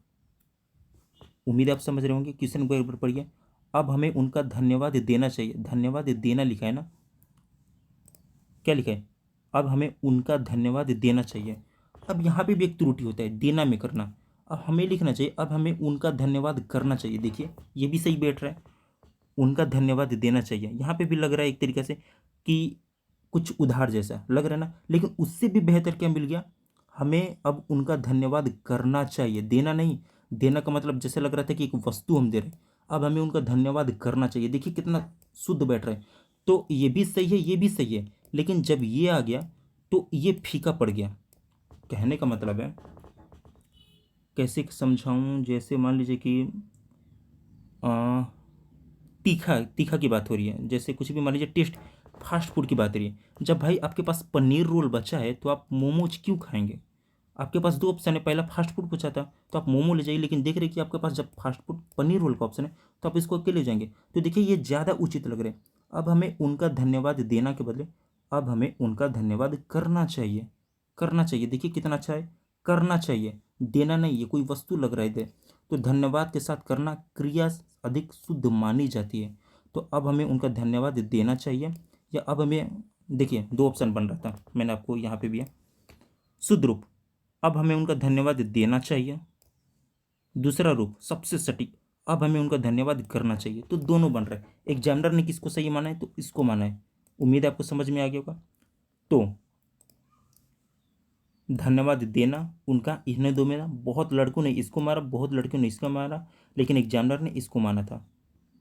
उम्मीद है आप समझ रहे होंगे। क्वेश्चन को एक बार पढ़िए, अब हमें उनका धन्यवाद देना चाहिए, धन्यवाद देना लिखा है ना, क्या लिखा है? अब हमें उनका धन्यवाद देना चाहिए। अब यहाँ पे भी एक त्रुटि होता है, देना में करना, अब हमें लिखना चाहिए अब हमें उनका धन्यवाद करना चाहिए। देखिए ये भी सही बैठ रहा है, उनका धन्यवाद देना चाहिए, यहाँ पे भी लग रहा है एक तरीके से कि कुछ उधार जैसा लग रहा है ना, लेकिन उससे भी बेहतर क्या मिल गया, हमें अब उनका धन्यवाद करना चाहिए, देना नहीं। देना का मतलब जैसे लग रहा था कि एक वस्तु हम दे रहे हैं, अब हमें उनका धन्यवाद करना चाहिए। देखिए कितना शुद्ध बैठ रहा है। तो ये भी सही है, ये भी सही है, लेकिन जब ये आ गया तो ये फीका पड़ गया। कहने का मतलब है, कैसे समझाऊं, जैसे मान लीजिए कि तीखा, तीखा की बात हो रही है, जैसे कुछ भी मान लीजिए टेस्ट, फास्ट फूड की बात रही है। जब भाई आपके पास पनीर रोल बचा है तो आप मोमोज क्यों खाएंगे? आपके पास दो ऑप्शन है, पहला फास्ट फूड पूछा था तो आप मोमो ले जाइए, लेकिन देख रहे कि आपके पास जब फास्ट फूड पनीर रोल का ऑप्शन है तो आप इसको अकेले जाएंगे। तो देखिए ये ज़्यादा उचित लग रहा है। अब हमें उनका धन्यवाद देना के बदले अब हमें उनका धन्यवाद करना चाहिए। करना चाहिए, देखिए कितना अच्छा है, करना चाहिए, देना नहीं है। कोई वस्तु लग रहा है दे, तो धन्यवाद के साथ करना क्रिया अधिक शुद्ध मानी जाती है। तो अब हमें उनका धन्यवाद देना चाहिए या अब हमें, देखिए दो ऑप्शन बन रहा था, मैंने आपको यहाँ पे भी है शुद्ध रूप, अब हमें उनका धन्यवाद देना चाहिए। दूसरा रूप सबसे सटीक, अब हमें उनका धन्यवाद करना चाहिए। तो दोनों बन रहा है। एग्जामिनर ने किसको सही माना है तो इसको माना है। उम्मीद है आपको समझ में आ गया होगा। तो धन्यवाद देना उनका, इन्हें दो में ना, बहुत लड़कों ने इसको मारा, बहुत लड़कियों ने इसको मारा, लेकिन एग्जामिनर ने इसको माना था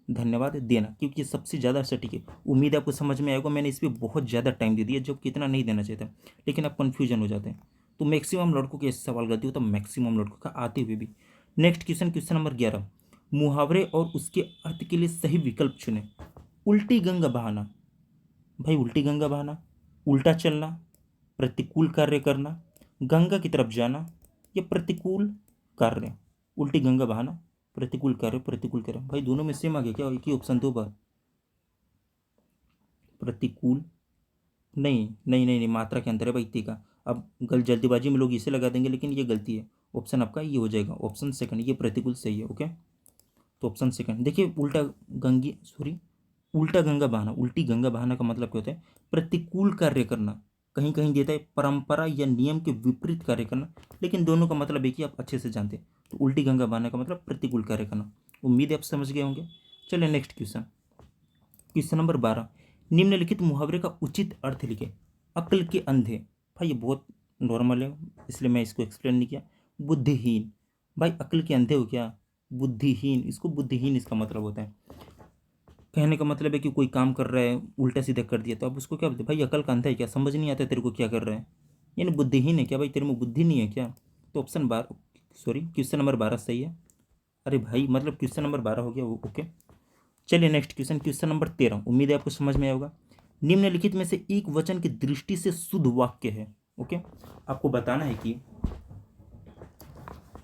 धन्यवाद देना, क्योंकि ये सबसे ज़्यादा सटीक है। उम्मीद है आपको समझ में आएगा। मैंने इस पर बहुत ज़्यादा टाइम दे दिया जो कितना नहीं देना चाहिए था, लेकिन आप कन्फ्यूजन हो जाते हैं। तो मैक्सिमम लड़कों के ऐसे सवाल गलती होता है, मैक्सिमम लड़कों का आते हुए भी। नेक्स्ट क्वेश्चन, क्वेश्चन नंबर 11, मुहावरे और उसके अर्थ के लिए सही विकल्प चुने। उल्टी गंगा बहाना, भाई उल्टी गंगा बहाना, उल्टा चलना, प्रतिकूल कार्य करना, गंगा की तरफ जाना या प्रतिकूल कार्य। उल्टी गंगा बहाना, प्रतिकूल कार्य, प्रतिकूल कार्य। भाई दोनों में सेम आ गया क्या? एक ही ऑप्शन दो बार। प्रतिकूल, नहीं नहीं नहीं नहीं, मात्रा के अंतर है भाई इतने का। अब जल्दीबाजी में लोग इसे लगा देंगे, लेकिन ये गलती है। ऑप्शन आपका ये हो जाएगा, ऑप्शन सेकंड, ये प्रतिकूल सही है। ओके, तो ऑप्शन सेकंड। देखिए उल्टा गंगा बहाना, उल्टी गंगा बहाना का मतलब क्या होता है? प्रतिकूल कार्य करना। कहीं कहीं देता है परंपरा या नियम के विपरीत कार्य करना, लेकिन दोनों का मतलब एक ही, आप अच्छे से जानते हैं। तो उल्टी गंगा बहाना का मतलब प्रतिकूल कार्य करना। उम्मीद है आप समझ गए होंगे। चलिए नेक्स्ट क्वेश्चन, क्वेश्चन नंबर 12, निम्नलिखित मुहावरे का उचित अर्थ लिखे। अक्ल के अंधे, भाई ये बहुत नॉर्मल है इसलिए मैं इसको एक्सप्लेन नहीं किया। बुद्धिहीन, भाई अक्ल के अंधे हो क्या? बुद्धिहीन, इसको बुद्धिहीन इसका मतलब होता है। कहने का मतलब है कि कोई काम कर रहा है उल्टा सीधा कर दिया तो अब उसको क्या बोलते हैं? भाई अकल का अंधा है क्या? समझ नहीं आता तेरे को क्या कर रहा है? यानी बुद्धिहीन है क्या? भाई तेरे में बुद्धि नहीं है क्या? तो ऑप्शन बार सॉरी क्वेश्चन नंबर 12 सही है। अरे भाई मतलब क्वेश्चन नंबर 12 हो गया वो। ओके, चलिए नेक्स्ट क्वेश्चन, क्वेश्चन नंबर 13। उम्मीद है आपको समझ में आएगा। निम्नलिखित में से एक वचन की दृष्टि से शुद्ध वाक्य है। ओके, आपको बताना है कि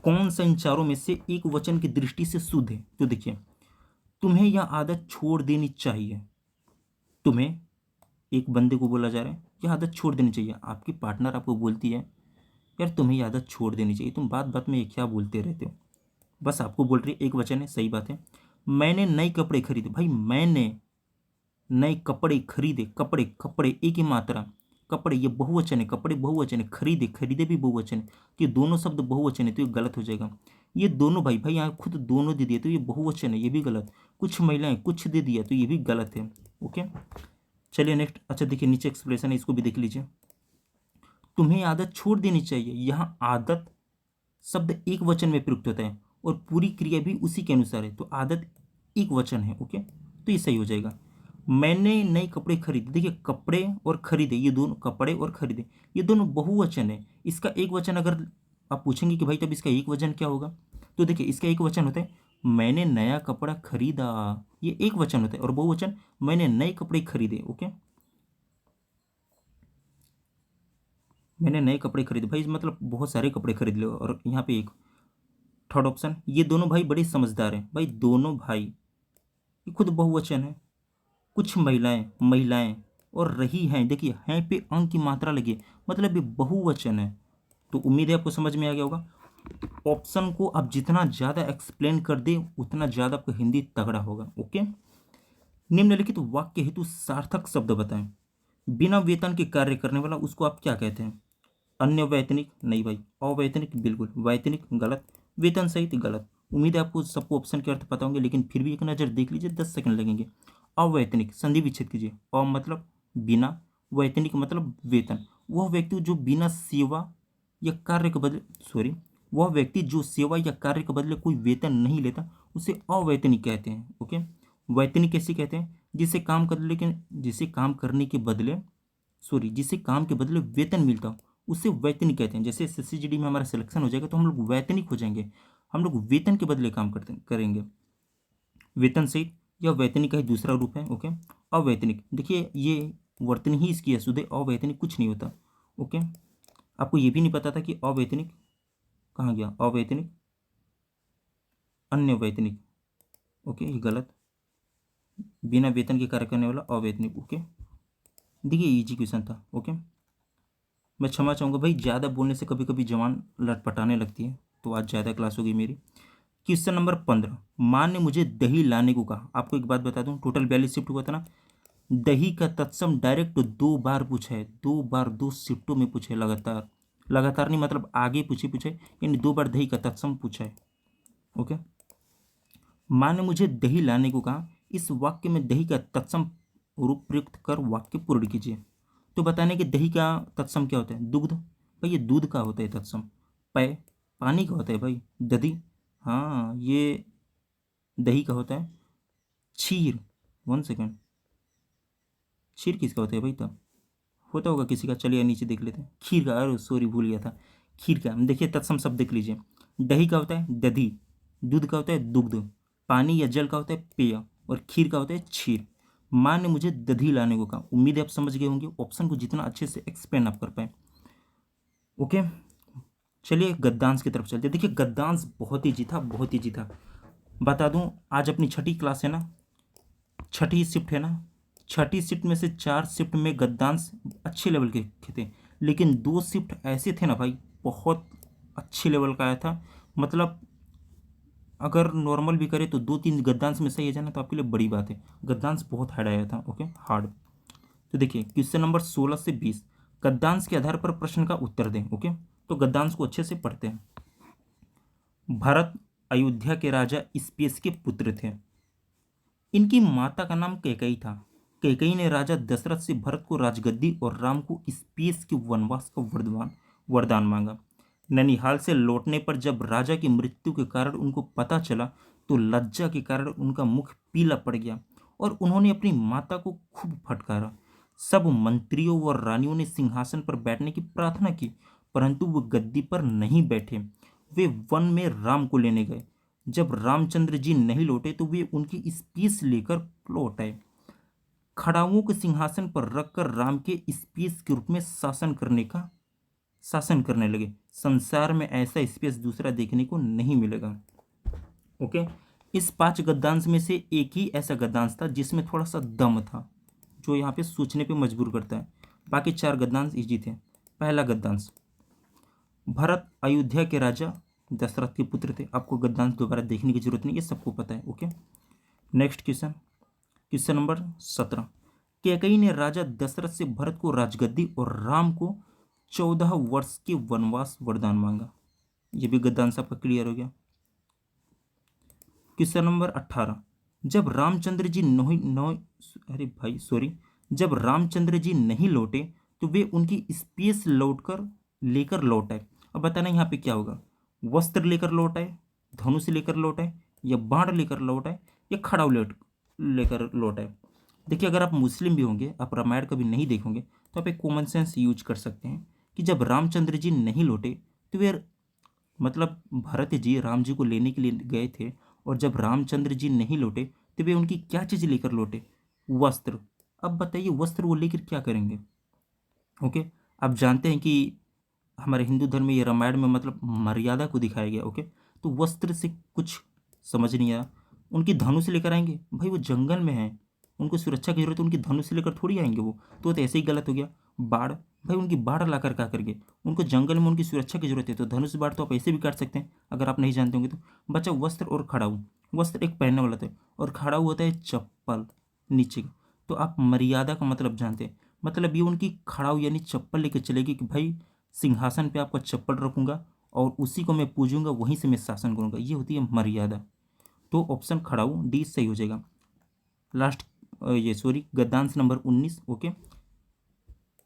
कौन सा इन चारों में से एक वचन की दृष्टि से शुद्ध है। तो देखिए, तुम्हें यह आदत छोड़ देनी चाहिए। तुम्हें, एक बंदे को बोला जा रहा है यह आदत छोड़ देनी चाहिए। आपकी पार्टनर आपको बोलती है यार तुम्हें यह आदत छोड़ देनी चाहिए, तुम बात बात में ये क्या बोलते रहते हो। बस आपको बोल रही है, एक वचन है, सही बात है। मैंने नए कपड़े खरीदे, भाई मैंने नए कपड़े खरीदे, कपड़े कपड़े एक ही मात्रा, कपड़े ये बहुवचन है, कपड़े बहुवचन है, खरीदे खरीदे भी बहुवचन है। तो ये दोनों शब्द बहुवचन है तो ये गलत हो जाएगा। ये दोनों भाई भाई यहाँ खुद दोनों दे दिए तो ये बहुवचन है, ये भी गलत। कुछ महिलाएं कुछ दे दिया तो ये भी गलत है। ओके, चलिए नेक्स्ट। अच्छा देखिए नीचे एक्सप्रेशन है, इसको भी देख लीजिए। तुम्हें आदत छोड़ देनी चाहिए, यहाँ आदत शब्द एक वचन में प्रयुक्त होता है और पूरी क्रिया भी उसी के अनुसार है, तो आदत एक वचन है। ओके, तो ये सही हो जाएगा। मैंने नए कपड़े खरीदे, देखिए कपड़े और खरीदे, ये दोनों, कपड़े और खरीदे ये दोनों बहुवचन है। इसका एक वचन अगर आप पूछेंगे कि भाई तब इसका एक वचन क्या होगा, तो देखिए इसका एक वचन होता है मैंने नया कपड़ा खरीदा, ये एक वचन होता है। और बहुवचन मैंने नए कपड़े खरीदे। ओके, मैंने नए कपड़े खरीदे, भाई मतलब बहुत सारे कपड़े खरीद लो। और यहाँ पे एक थर्ड ऑप्शन, ये दोनों भाई बड़े समझदार हैं, भाई दोनों भाई, ये खुद बहुवचन है। कुछ महिलाएं, महिलाएं और रही हैं, देखिए हैं पे अंक की मात्रा लगी है, मतलब ये बहुवचन है। तो उम्मीद है आपको समझ में आ गया होगा। ऑप्शन को आप जितना ज़्यादा एक्सप्लेन कर दे उतना ज़्यादा आपको हिंदी तगड़ा होगा। ओके, निम्नलिखित वाक्य हेतु सार्थक शब्द बताएं। बिना वेतन के कार्य करने वाला उसको आप क्या कहते हैं? अन्य वैतनिक नहीं भाई, अवैतनिक बिल्कुल, वैतनिक गलत, वेतन सहित गलत। उम्मीद है आपको सबको ऑप्शन के अर्थ पता होंगे, लेकिन फिर भी एक नज़र देख लीजिए, 10 सेकंड लगेंगे। अवैतनिक, संधि विच्छेद कीजिए। अ मतलब बिना, वैतनिक मतलब वेतन। वह व्यक्ति जो बिना सेवा या कार्य के बदले सॉरी वह व्यक्ति जो सेवा या कार्य के बदले कोई वेतन नहीं लेता उसे अवैतनिक कहते हैं। ओके, वैतनिक कैसे कहते हैं? जिसे काम करने के बदले जिसे काम के बदले वेतन मिलता हो उसे वैतनिक कहते हैं। जैसे SSGD में हमारा सिलेक्शन हो जाएगा तो हम लोग वैतनिक हो जाएंगे, हम लोग वेतन के बदले काम करेंगे। वेतन सहित, यह वैतनिक का ही दूसरा रूप है। ओके, अवैतनिक, देखिए ये वर्तनी ही इसकी अशुद्ध है, अवैतनिक कुछ नहीं होता। ओके, आपको ये भी नहीं पता था कि अवैतनिक कहाँ गया, अवैतनिक अन्य वैतनिक। ओके, ये गलत, बिना वेतन के कार्य करने वाला अवैतनिक। ओके, देखिए इजी क्वेश्चन था। ओके, मैं क्षमा चाहूँगा भाई, ज़्यादा बोलने से कभी कभी जवान लटपटाने लगती है, तो आज ज़्यादा क्लास होगी मेरी। क्वेश्चन नंबर 15, माँ ने मुझे दही लाने को कहा। आपको एक बात बता दूं, टोटल 42 शिफ्ट हुआ था ना। दही का तत्सम डायरेक्ट 2 बार पूछा है, 2 बार 2 शिफ्टों में पूछे, लगातार। लगातार नहीं मतलब आगे पूछे यानी 2 बार दही का तत्सम पूछा है। ओके, माँ ने मुझे दही लाने को कहा, इस वाक्य में दही का तत्सम रूप प्रयुक्त कर वाक्य पूर्ण कीजिए। तो बताने कि दही का तत्सम क्या होता है, दुग्ध। भाई ये दूध का होता है तत्सम। पय, पानी का होता है भाई। दधी, हाँ ये दही का होता है। क्षीर, 1 सेकेंड, क्षीर किसका होता है भाई, तब होता होगा किसी का, चलिए नीचे देख लेते हैं। खीर का, अरे सॉरी भूल गया था, खीर का। देखिए तत्सम शब्द देख लीजिए, दही का होता है दधी, दूध का होता है दुग्ध, पानी या जल का होता है पेय, और खीर का होता है क्षीर। माँ ने मुझे दधी लाने को कहा। उम्मीद है आप समझ गए होंगे, ऑप्शन को जितना अच्छे से एक्सप्लेन आप कर पाए। ओके, चलिए गद्यांश की तरफ चलते। देखिए गद्यांश बहुत ईजी था, बहुत ईजी था। बता दूं, आज अपनी छठी क्लास है ना, छठी शिफ्ट है ना। छठी शिफ्ट में से 4 शिफ्ट में गद्यांश अच्छे लेवल के थे, लेकिन 2 शिफ्ट ऐसे थे ना भाई, बहुत अच्छे लेवल का आया था। मतलब अगर नॉर्मल भी करे तो 2-3 गद्यांश में सही है जाना तो आपके लिए बड़ी बात है। गद्यांश बहुत हार्ड आया था। Okay, hard. तो देखिए क्वेश्चन नंबर 16 से 20, गद्यांश के आधार पर प्रश्न का उत्तर दें। ओके, तो गद्यांश को अच्छे से पढ़ते हैं। भरत अयोध्या के राजा स्पेस के पुत्र थे। इनकी माता का नाम कैकेयी था। कैकेयी ने राजा दशरथ से भरत को राजगद्दी और राम को स्पेस के वनवास का वरदान मांगा। ननिहाल से लौटने पर जब राजा की मृत्यु के कारण उनको पता चला तो लज्जा के कारण उनका मुख पीला पड़ गया और उन्होंने अपनी माता को खूब फटकारा। सब मंत्रियों व रानियों ने सिंहासन पर बैठने की प्रार्थना की, परंतु वो गद्दी पर नहीं बैठे। वे वन में राम को लेने गए। जब रामचंद्र जी नहीं लौटे तो वे उनकी स्पीच लेकर लौट आए। खड़ाओं को सिंहासन पर रखकर राम के स्पीच के रूप में शासन करने लगे। संसार में ऐसा स्पेस दूसरा देखने को नहीं मिलेगा। ओके, इस 5 गद्यांश में से एक ही ऐसा गद्यांश था जिसमें थोड़ा सा दम था, जो यहाँ पे सोचने पे मजबूर करता है। बाकी 4 गद्यांश इजी थे। पहला गद्यांश, भरत अयोध्या के राजा दशरथ के पुत्र थे। आपको गद्यांश दोबारा देखने की जरूरत नहीं, ये सबको पता है। Okay, next question, question number 17, Kaikeyi ने राजा दशरथ से भरत को राजगद्दी और राम को 14 वर्ष के वनवास वरदान मांगा। ये भी गद्यांश आपका क्लियर हो गया। क्वेश्चन नंबर 18, जब रामचंद्र जी जब रामचंद्र जी नहीं लौटे तो वे उनकी स्पेस लेकर लौट आए। अब बताना यहाँ पे क्या होगा, वस्त्र लेकर लौट आए, धनुष लेकर लौट आए, या बाण लेकर लौट आए, या खड़ाऊ लेकर लौट आए। देखिए अगर आप मुस्लिम भी होंगे, आप रामायण कभी नहीं देखोगे, तो आप एक कॉमन सेंस यूज कर सकते हैं कि जब रामचंद्र जी नहीं लौटे तो वे मतलब भरत जी राम जी को लेने के लिए गए थे, और जब रामचंद्र जी नहीं लौटे तो वे उनकी क्या चीज़ लेकर लौटे, वस्त्र। अब बताइए वस्त्र वो लेकर क्या करेंगे। ओके, आप जानते हैं कि हमारे हिंदू धर्म में ये रामायण में मतलब मर्यादा को दिखाया गया। ओके, तो वस्त्र से कुछ समझ नहीं आया। उनकी धनुष लेकर आएंगे, भाई वो जंगल में है, उनको सुरक्षा की जरूरत है, उनकी धनुष लेकर थोड़ी आएंगे वो, तो ऐसे ही गलत हो गया। बाढ़, भाई उनकी बाढ़ लाकर क्या करेंगे, उनको जंगल में उनकी सुरक्षा की जरूरत है, तो धनुष बाढ़ तो आप ऐसे भी काट सकते हैं अगर आप नहीं जानते होंगे तो। बचा वस्त्र और खड़ाऊ। वस्त्र एक पहनने वाला था और खड़ाऊ होता है चप्पल नीचे का। तो आप मर्यादा का मतलब जानते हैं, मतलब ये उनकी खड़ाऊ यानी चप्पल लेकर चलेगी कि भाई सिंहासन पे आपका चप्पल रखूंगा और उसी को मैं पूजूंगा, वहीं से मैं शासन करूंगा, ये होती है मर्यादा। तो ऑप्शन खड़ाऊ डी सही हो जाएगा। Last गद्यांश number 19। ओके,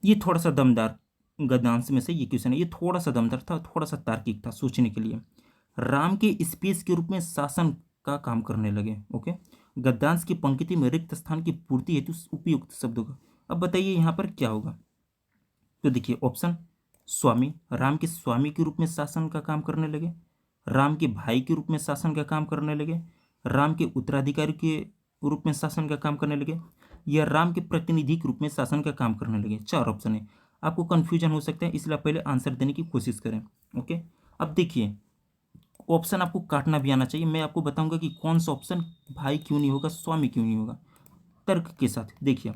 ये थोड़ा सा दमदार गद्यांश में से ये क्वेश्चन है, ये थोड़ा सा दमदार था, थोड़ा सा तार्किक था, सोचने के लिए। राम के स्पेस के रूप में शासन का काम करने लगे। ओके, गद्यांश की पंक्ति में रिक्त स्थान की पूर्ति हेतु उपयुक्त शब्दों का। अब बताइए यहाँ पर क्या होगा। तो देखिए ऑप्शन, स्वामी, राम के स्वामी के रूप में शासन का काम करने लगे, राम के भाई के रूप में शासन का काम करने लगे, राम के उत्तराधिकारी के रूप में शासन का काम करने लगे, या राम के प्रतिनिधि के रूप में शासन का काम करने लगे। 4 ऑप्शन है, आपको कन्फ्यूजन हो सकता है, इसलिए आप पहले आंसर देने की कोशिश करें। ओके, अब देखिए ऑप्शन आपको काटना भी आना चाहिए। मैं आपको बताऊंगा कि कौन सा ऑप्शन भाई क्यों नहीं होगा, स्वामी क्यों नहीं होगा, तर्क के साथ। देखिए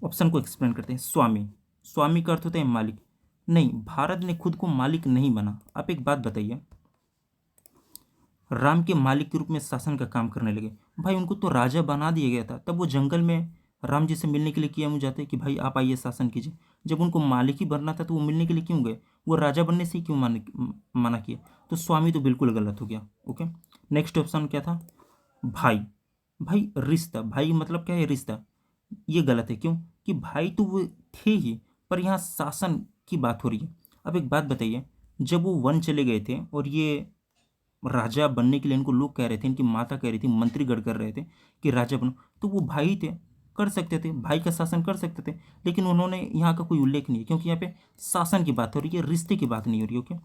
ऑप्शन को एक्सप्लेन करते हैं। स्वामी, स्वामी का अर्थ होता है मालिक। नहीं, भारत ने खुद को मालिक नहीं बना। आप एक बात बताइए, राम के मालिक के रूप में शासन का काम करने लगे। भाई उनको तो राजा बना दिया गया था, तब वो जंगल में राम जी से मिलने के लिए किया मुझे जाते कि भाई आप आइए शासन कीजिए। जब उनको मालिक ही बनना था तो वो मिलने के लिए क्यों गए, वो राजा बनने से ही क्यों मना किया। तो स्वामी तो बिल्कुल गलत हो गया। ओके, नेक्स्ट ऑप्शन क्या था, भाई। भाई रिश्ता, भाई मतलब क्या है, रिश्ता, ये गलत है। क्यों, कि भाई तो वो थे ही, पर यहाँ शासन की बात हो रही है। अब एक बात बताइए, जब वो वन चले गए थे और ये राजा बनने के लिए इनको लोग कह रहे थे, इनकी माता कह रही थी, मंत्रीगण कर रहे थे कि राजा बनो, तो वो भाई थे, कर सकते थे, भाई का शासन कर सकते थे। लेकिन उन्होंने यहाँ का कोई उल्लेख नहीं है, क्योंकि यहाँ पे शासन की बात हो रही है, रिश्ते की बात नहीं हो रही। ओके,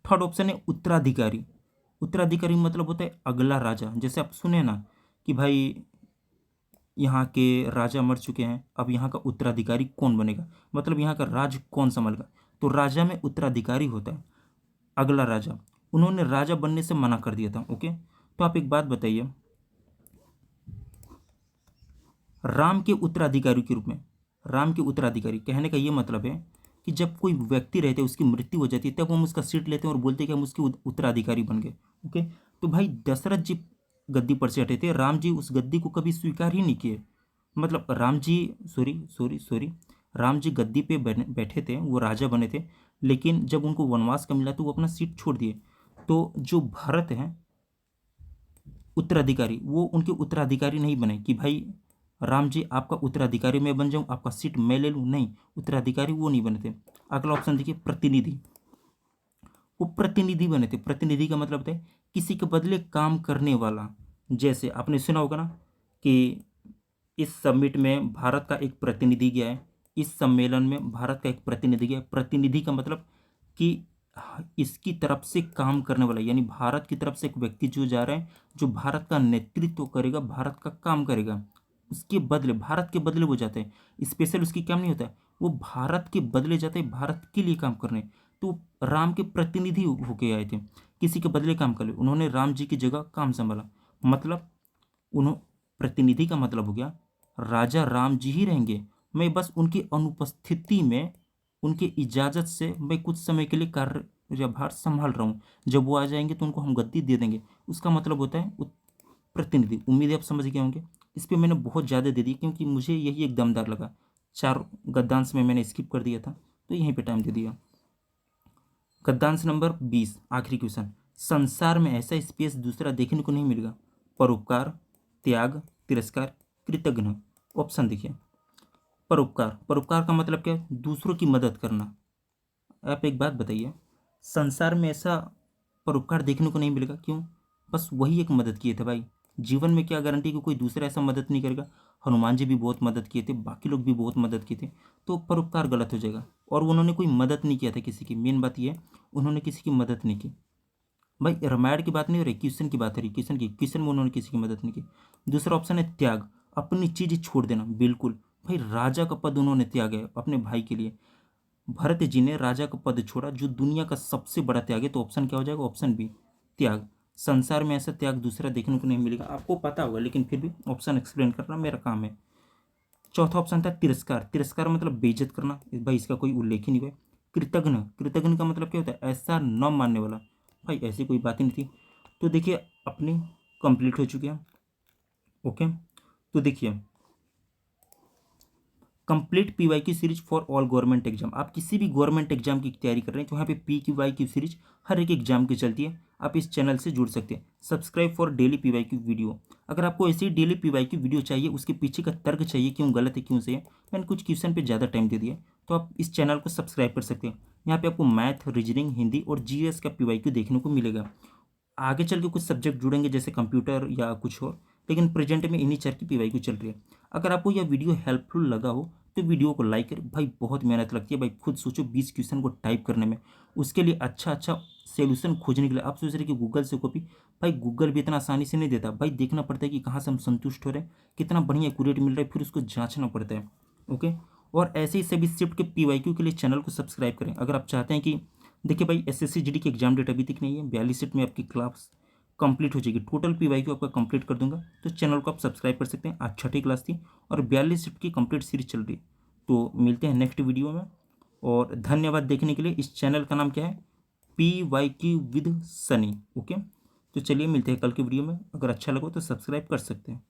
थर्ड ऑप्शन है उत्तराधिकारी। उत्तराधिकारी मतलब होता है अगला राजा। जैसे आप सुने ना कि भाई यहाँ के राजा मर चुके हैं, अब यहाँ का उत्तराधिकारी कौन बनेगा, मतलब यहाँ का राज कौन संभालेगा। तो राजा में उत्तराधिकारी होता है, अगला राजा। उन्होंने राजा बनने से मना कर दिया था। ओके, तो आप एक बात बताइए, राम के उत्तराधिकारी के रूप में, राम के उत्तराधिकारी कहने का ये मतलब है कि जब कोई व्यक्ति रहते उसकी मृत्यु हो जाती है तब हम उसका सीट लेते हैं और बोलते हैं कि हम उसके उत्तराधिकारी बन गए। ओके, तो भाई दशरथ जी गद्दी पर से हटे थे, राम जी उस गद्दी को कभी स्वीकार ही नहीं किए। मतलब राम जी, सॉरी, राम जी गद्दी पे बैठे थे, वो राजा बने थे, लेकिन जब उनको वनवास का मिला तो वो अपना सीट छोड़ दिए। तो जो भरत हैं उत्तराधिकारी, वो उनके उत्तराधिकारी नहीं बने कि भाई राम जी आपका उत्तराधिकारी मैं बन जाऊं, आपका सीट मैं ले लूं। नहीं, उत्तराधिकारी वो नहीं बने थे। अगला ऑप्शन देखिए, प्रतिनिधि। वो प्रतिनिधि बने थे। प्रतिनिधि का मतलब होता है किसी के बदले काम करने वाला। जैसे आपने सुना होगा ना कि इस समिट में भारत का एक प्रतिनिधि गया है, इस सम्मेलन में भारत का एक प्रतिनिधि गया है। प्रतिनिधि का मतलब कि इसकी तरफ से काम करने वाला, यानी भारत की तरफ से एक व्यक्ति जो जा रहा है, जो भारत का नेतृत्व करेगा, भारत का काम करेगा, उसके बदले, भारत के बदले वो जाते हैं। स्पेशल उसकी काम नहीं होता है, वो भारत के बदले जाते हैं, भारत के लिए काम करने। तो राम के प्रतिनिधि होके आए थे, किसी के बदले काम कर ले, उन्होंने राम जी की जगह काम संभाला। मतलब उन्होंने, प्रतिनिधि का मतलब हो गया राजा राम जी ही रहेंगे, मैं बस उनकी अनुपस्थिति में, उनके इजाज़त से मैं कुछ समय के लिए कार्यभार संभाल रहा हूँ, जब वो आ जाएंगे तो उनको हम गद्दी दे देंगे। उसका मतलब होता है प्रतिनिधि। उम्मीद है आप समझ गए होंगे। इस पर मैंने बहुत ज़्यादा दे दी क्योंकि मुझे यही एक दमदार लगा। 4 गद्यांश में मैंने स्किप कर दिया था, तो यहीं पे टाइम दे दिया। गद्यांश नंबर 20, आखिरी क्वेश्चन। संसार में ऐसा स्पेस दूसरा देखने को नहीं मिलेगा। परोपकार, त्याग, तिरस्कार, कृतघ्न। ऑप्शन देखिए, परोपकार, परोपकार का मतलब क्या है, दूसरों की मदद करना। आप एक बात बताइए, संसार में ऐसा परोपकार देखने को नहीं मिलेगा, क्यों, बस वही एक मदद किए थे भाई। जीवन में क्या गारंटी कि कोई दूसरा ऐसा मदद नहीं करेगा। हनुमान जी भी बहुत मदद किए थे, बाकी लोग भी बहुत मदद किए थे, तो परोपकार गलत हो जाएगा। और उन्होंने कोई मदद नहीं किया था किसी की, मेन बात यह है उन्होंने किसी की मदद नहीं की। भाई रामायण की बात नहीं हो रही, क्वेश्चन की बात हो रही, क्वेश्चन में उन्होंने किसी की मदद नहीं की। दूसरा ऑप्शन है त्याग, अपनी चीज छोड़ देना। बिल्कुल भाई, राजा का पद उन्होंने त्यागा है अपने भाई के लिए। भरत जी ने राजा का पद छोड़ा, जो दुनिया का सबसे बड़ा त्याग है। तो ऑप्शन क्या हो जाएगा, ऑप्शन बी, त्याग। संसार में ऐसा त्याग दूसरा देखने को नहीं मिलेगा, आपको पता होगा, लेकिन फिर भी ऑप्शन एक्सप्लेन करना मेरा काम है। चौथा ऑप्शन था तिरस्कार। तिरस्कार मतलब बेइज्जत करना, भाई इसका कोई उल्लेख ही नहीं हुआ। कृतघ्न, कृतघ्न का मतलब क्या होता है, ऐसा न मानने वाला। भाई ऐसी कोई बात ही नहीं थी। तो देखिए अपनी कंप्लीट हो चुकी है। ओके, तो देखिए कंप्लीट पीवाई की series for all government exam. आप किसी भी गवर्नमेंट एग्जाम की तैयारी कर रहे हैं तो यहाँ पे पी क्यू वाई की सीरीज हर एक एग्जाम की चलती है। आप इस चैनल से जुड़ सकते हैं। सब्सक्राइब फॉर डेली पीवाई की वीडियो। अगर आपको ऐसी डेली पीवाई की वीडियो चाहिए, उसके पीछे का तर्क चाहिए, क्यों गलत है क्यों सही है, मैंने कुछ क्वेश्चन पे ज़्यादा टाइम दे दिया, तो आप इस चैनल को सब्सक्राइब कर सकते हैं। यहाँ पे आपको मैथ, रीजनिंग, हिंदी और जीएस का पीवाई क्यू देखने को मिलेगा। आगे चल के कुछ सब्जेक्ट जुड़ेंगे जैसे कंप्यूटर या कुछ और, लेकिन प्रेजेंट में इन्हीं चार की पीवाई क्यू चल रही है। अगर आपको यह वीडियो हेल्पफुल लगा हो तो वीडियो को लाइक करें। भाई बहुत मेहनत लगती है भाई, खुद सोचो 20 क्वेश्चन को टाइप करने में, उसके लिए अच्छा अच्छा सोल्यूशन खोजने के लिए आप सोच रहे कि गूगल से कॉपी, भाई गूगल भी इतना आसानी से नहीं देता भाई, देखना पड़ता है कि कहाँ से हम संतुष्ट हो रहे हैं, कितना बढ़िया एक्यूरेट मिल रहा है, फिर उसको जांचना पड़ता है। ओके, और ऐसे ही सभी शिफ्ट के PYQ के लिए चैनल को सब्सक्राइब करें। अगर आप चाहते हैं कि देखिए भाई SSC GD की एग्जाम डेट अभी तक नहीं है, 42 शिफ्ट में आपकी क्लास कंप्लीट हो जाएगी, टोटल PYQ आपका कंप्लीट कर दूंगा, तो चैनल को आप सब्सक्राइब कर सकते हैं। आज छठी क्लास थी और 42 शिफ्ट की कंप्लीट सीरीज चल रही। तो मिलते हैं नेक्स्ट वीडियो में, और धन्यवाद देखने के लिए। इस चैनल का नाम क्या है? PYQ with Sunny. ओके, तो चलिए मिलते हैं कल की वीडियो में, अगर अच्छा लगा तो सब्सक्राइब कर सकते हैं।